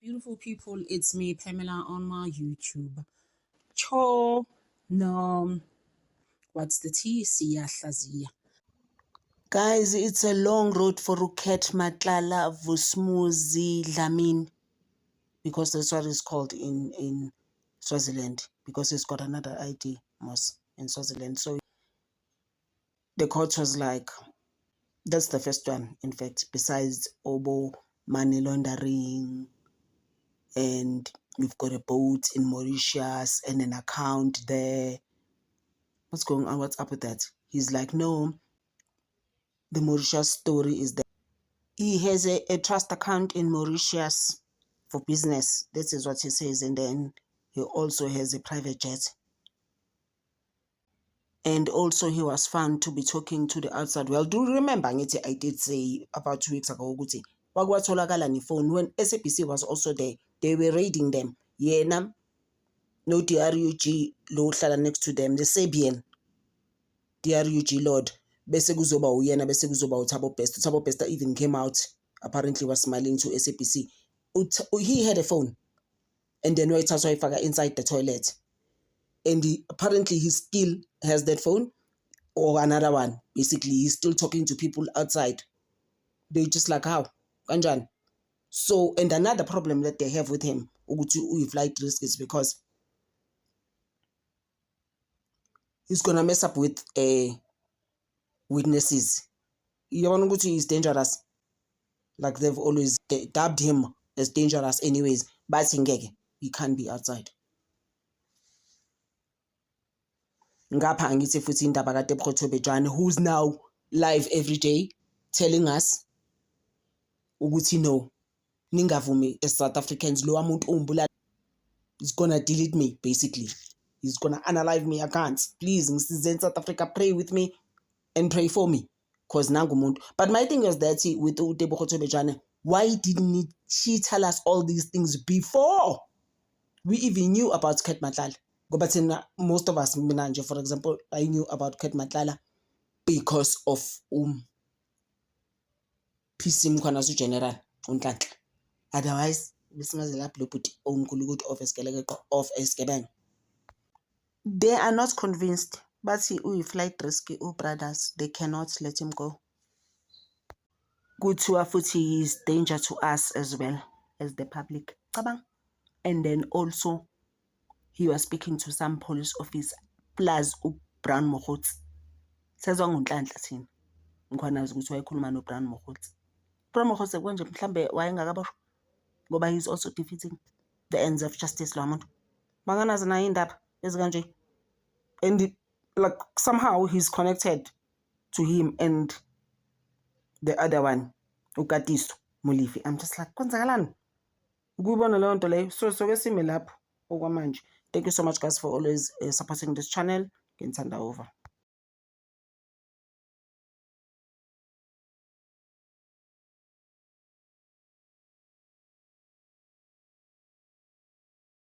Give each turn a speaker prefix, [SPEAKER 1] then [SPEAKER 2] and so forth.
[SPEAKER 1] Beautiful people, it's me, Pamela, on my YouTube. Cho, no, what's the T? Siyahlaziya. Guys, it's a long road for Ruket Matlala Vusmuzi Dlamini, because that's what it's called in Swaziland, because it's got another ID, Mos, in Swaziland. So the court was like, that's the first one, in fact, besides Obo, money laundering, and you've got a boat in Mauritius and an account there. What's going on? What's up with that? He's like, no, the Mauritius story is that he has a trust account in Mauritius for business. This is what he says. And then he also has a private jet. And also he was found to be talking to the outside world. Do you remember, I did say about 2 weeks ago, phone when SABC was also there, they were raiding them. Yeah, no DRUG lo hlala next to them, the Sabian DRUG Lord. Bese kuzoba uyena, bese kuzoba uThabo Bester. Thabo Bester even came out, apparently was smiling to SABC. He had a phone, and then White House inside the toilet. And apparently he still has that phone, or another one. Basically, he's still talking to people outside. They're just like, how? Kanjan. So, and another problem that they have with him, flight risk, is because he's gonna mess up with witnesses. He's dangerous. Like they've always dubbed him as dangerous anyways. But he can't be outside. Ngapha angithi futhi indaba kaTebogo Tobejane, who's now live every day telling us ukuthi no, ningavumi as South Africans, lo umuntu umbulala, he's gonna delete me basically. He's gonna unalive me. I can't. Please, Mrs. South Africa, pray with me and pray for me. Because nangumuntu. But my thing was that with Tebogo Tobejane, why didn't she tell us all these things before we even knew about Ket Matlala? But most of us, Minanje, for example, I knew about Ket Matlala because of PC Mkwanasu General Unhlanhla. Otherwise, they are not convinced. But we flight risky, brothers, they cannot let him go. Good to Afuti is danger to us as well as the public. And then also, he was speaking to some police officer plus Brown Mogotsi. Says on Unhlanhla thina. Ngikwazi ukuthi wayekhuluma no Brown Mogotsi. Brown Mogotsi konje mhlambe wayengakaboshwa ngoba he's also defeating the ends of justice lo muntu. Makanazi na indaba ezikanje. And like somehow he's connected to him and the other one, Ukatiso Mulifi. I'm just like, kwenzakalani? Ukubona leyo nto leyo. So kesime lapho okwamanje. Thank you so much, guys, for always supporting this channel. Ngithanda over.